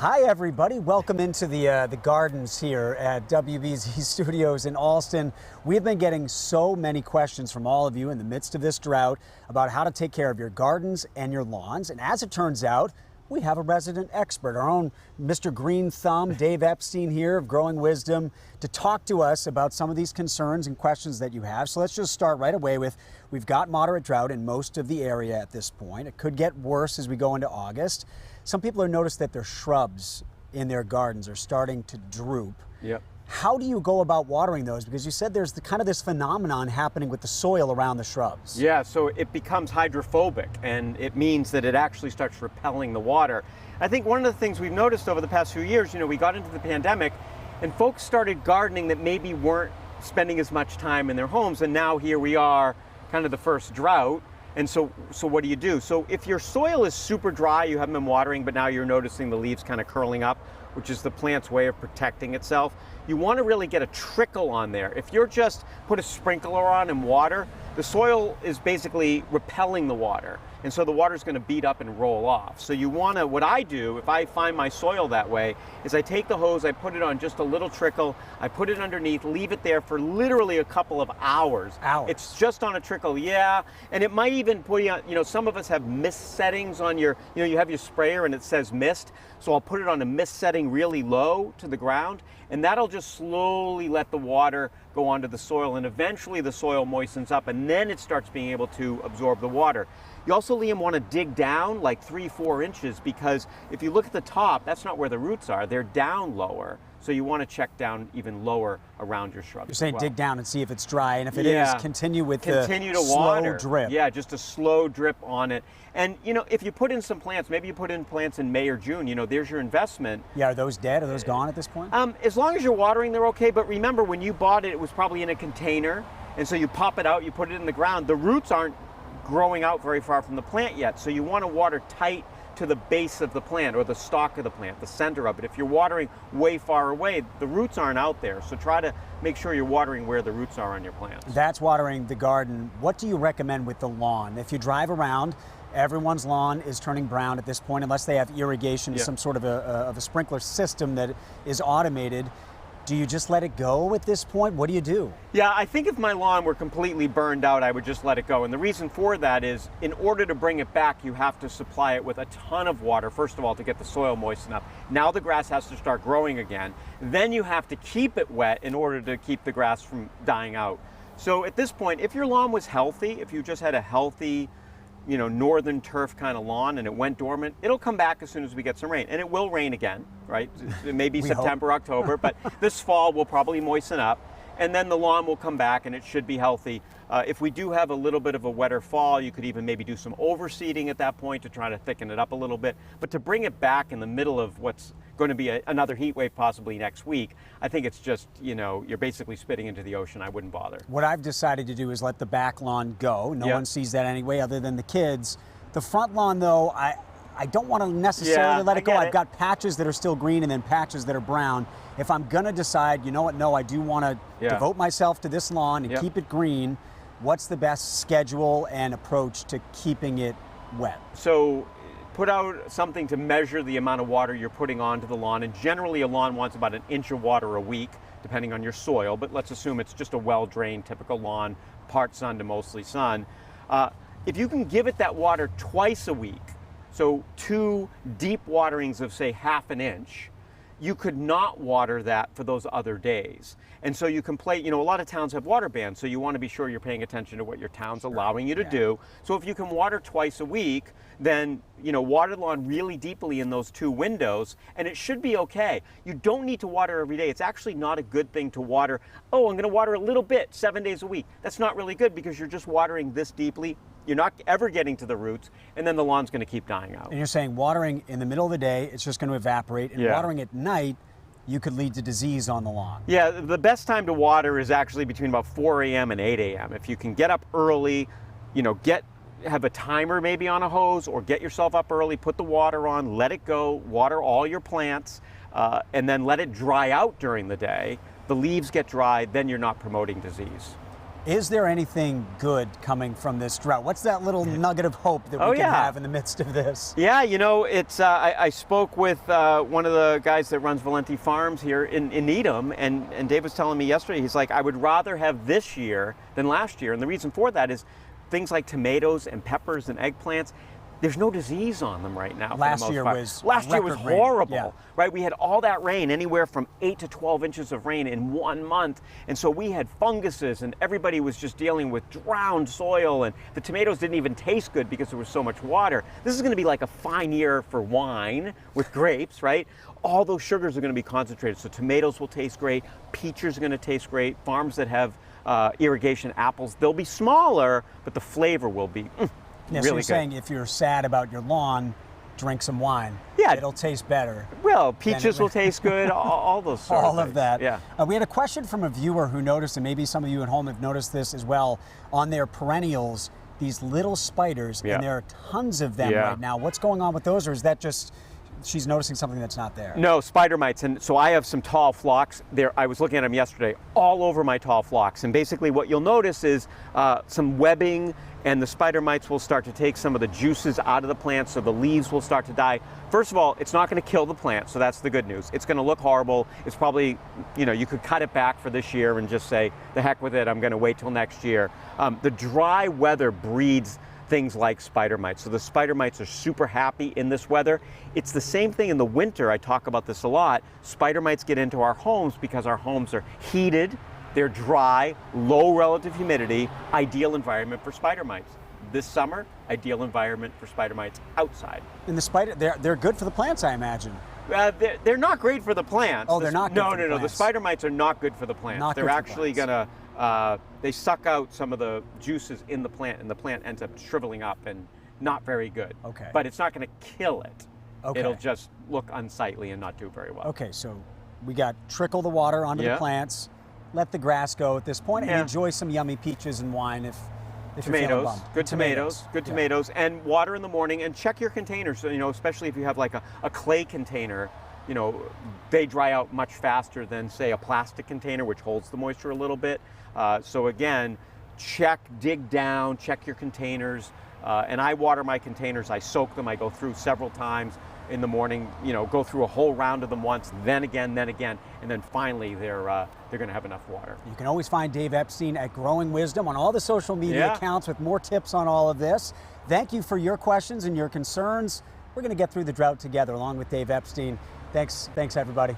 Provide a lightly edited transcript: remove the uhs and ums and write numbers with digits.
Hi, everybody. Welcome into the gardens here at WBZ Studios in Alston. We've been getting so many questions from all of you in the midst of this drought about how to take care of your gardens and your lawns. And as it turns out, we have a resident expert, our own Mr. Green Thumb, Dave Epstein here of Growing Wisdom, to talk to us about some of these concerns and questions that you have. So let's just start right away with, we've got moderate drought in most of the area at this point. It could get worse as we go into August. Some people have noticed that their shrubs in their gardens are starting to droop. Yep. How do you go about watering those? Because you said there's kind of this phenomenon happening with the soil around the shrubs. Yeah, so it becomes hydrophobic, and it means that it actually starts repelling the water. I think one of the things we've noticed over the past few years, we got into the pandemic, and folks started gardening that maybe weren't spending as much time in their homes, and now here we are, kind of the first drought. And so what do? So if your soil is super dry, you haven't been watering, but now you're noticing the leaves kind of curling up, which is the plant's way of protecting itself, you want to really get a trickle on there. If you're just put a sprinkler on and water, the soil is basically repelling the water. And so the water is going to beat up and roll off. So you want to, what I do, if I find my soil that way, is I take the hose, I put it on just a little trickle, I put it underneath, leave it there for literally a couple of hours. It's just on a trickle, yeah. And it might even put you on, some of us have mist settings on your, you have your sprayer and it says mist. So I'll put it on a mist setting really low to the ground, and that'll just slowly let the water go onto the soil, and eventually the soil moistens up, and then it starts being able to absorb the water. You also, Liam, want to dig down like 3-4 inches, because if you look at the top, that's not where the roots are. They're down lower. So you want to check down even lower around your shrubs. You're saying dig down and see if it's dry, and if it is, continue with the slow drip. Yeah, just a slow drip on it. And if you put in some plants, maybe you put in plants in May or June, there's your investment. Yeah, are those dead? Are those gone at this point? As long as you're watering, they're okay. But remember, when you bought it, it was probably in a container. And so you pop it out, you put it in the ground. The roots aren't growing out very far from the plant yet. So you want to water tight to the base of the plant or the stalk of the plant, the center of it. If you're watering way far away, the roots aren't out there. So try to make sure you're watering where the roots are on your plants. That's watering the garden. What do you recommend with the lawn? If you drive around, everyone's lawn is turning brown at this point, unless they have irrigation, some sort of a sprinkler system that is automated. Do you just let it go at this point? What do you do? Yeah, I think if my lawn were completely burned out, I would just let it go. And the reason for that is, in order to bring it back, you have to supply it with a ton of water, first of all, to get the soil moist enough. Now the grass has to start growing again. Then you have to keep it wet in order to keep the grass from dying out. So at this point, if your lawn was healthy, if you just had a healthy, northern turf kind of lawn and it went dormant, it'll come back as soon as we get some rain. And it will rain again, right? It may be September, October, but this fall will probably moisten up. And then the lawn will come back and it should be healthy. If we do have a little bit of a wetter fall, you could even maybe do some overseeding at that point to try to thicken it up a little bit. But to bring it back in the middle of what's going to be another heat wave possibly next week, I think it's just, you're basically spitting into the ocean. I wouldn't bother. What I've decided to do is let the back lawn go. No one sees that anyway other than the kids. The front lawn, though, I don't want to necessarily let it go. I've got patches that are still green and then patches that are brown. If I'm going to decide, no, I do want to devote myself to this lawn and keep it green, what's the best schedule and approach to keeping it wet? So put out something to measure the amount of water you're putting onto the lawn. And generally a lawn wants about 1 inch of water a week, depending on your soil. But let's assume it's just a well-drained, typical lawn, part sun to mostly sun. If you can give it that water twice a week, so 2 deep waterings of, say, 1/2 inch, you could not water that for those other days. And so you can play, a lot of towns have water bans, so you want to be sure you're paying attention to what your town's allowing you to do. So if you can water twice a week, then, water the lawn really deeply in those 2 windows, and it should be okay. You don't need to water every day. It's actually not a good thing to water, I'm going to water a little bit 7 days a week. That's not really good because you're just watering this deeply. You're not ever getting to the roots, and then the lawn's going to keep dying out. And you're saying watering in the middle of the day, it's just going to evaporate, and watering at night, you could lead to disease on the lawn. Yeah, the best time to water is actually between about 4 a.m. and 8 a.m. If you can get up early, have a timer maybe on a hose, or get yourself up early, put the water on, let it go, water all your plants, and then let it dry out during the day. The leaves get dry, then you're not promoting disease. Is there anything good coming from this drought? What's that little nugget of hope that we can have in the midst of this? Yeah, you know, it's. I spoke with one of the guys that runs Valenti Farms here in Needham, and Dave was telling me yesterday, he's like, I would rather have this year than last year. And the reason for that is things like tomatoes and peppers and eggplants, there's no disease on them right now. Last year was horrible, right? We had all that rain, anywhere from 8 to 12 inches of rain in 1 month. And so we had funguses, and everybody was just dealing with drowned soil, and the tomatoes didn't even taste good because there was so much water. This is going to be like a fine year for wine with grapes, right? All those sugars are going to be concentrated. So tomatoes will taste great, peaches are going to taste great, farms that have irrigation apples, they'll be smaller, but the flavor will be Yeah, really so you're good. saying if you're sad about your lawn, drink some wine. Yeah. It'll taste better. Well, peaches will taste good, all those sort All of of that. Yeah. We had a question from a viewer who noticed, and maybe some of you at home have noticed this as well, on their perennials, these little spiders, and there are tons of them right now. What's going on with those, or is that just she's noticing something that's not there? No, spider mites. And so I have some tall phlox there. I was looking at them yesterday, all over my tall phlox. And basically what you'll notice is some webbing, and the spider mites will start to take some of the juices out of the plant, so the leaves will start to die. First of all, it's not going to kill the plant, so that's the good news. It's going to look horrible. It's probably, you know, you could cut it back for this year and just say, the heck with it, I'm going to wait till next year. The dry weather breeds things like spider mites. So the spider mites are super happy in this weather. It's the same thing in the winter. I talk about this a lot. Spider mites get into our homes because our homes are heated, they're dry, low relative humidity, ideal environment for spider mites. This summer, ideal environment for spider mites outside. And the spider, they're good for the plants, I imagine. They're not great for the plants. Oh, they're not good for the No. The plants. spider mites are not good for the plants. Not They're good for the actually plants. gonna, they suck out some of the juices in the plant, and the plant ends up shriveling up and not very good. Okay. But it's not gonna kill it. Okay. It'll just look unsightly and not do very well. Okay, so we got trickle the water onto the plants, let the grass go at this point, and enjoy some yummy peaches and wine if you're feeling Tomatoes, bummed. good tomatoes, good tomatoes, and water in the morning, and check your containers. So, you know, especially if you have like a clay container, you know, they dry out much faster than, say, a plastic container, which holds the moisture a little bit. So again, dig down, check your containers. And I water my containers, I soak them, I go through several times in the morning, you know, go through a whole round of them once, then again, and then finally they're going to have enough water. You can always find Dave Epstein at Growing Wisdom on all the social media accounts with more tips on all of this. Thank you for your questions and your concerns. We're going to get through the drought together along with Dave Epstein. Thanks everybody.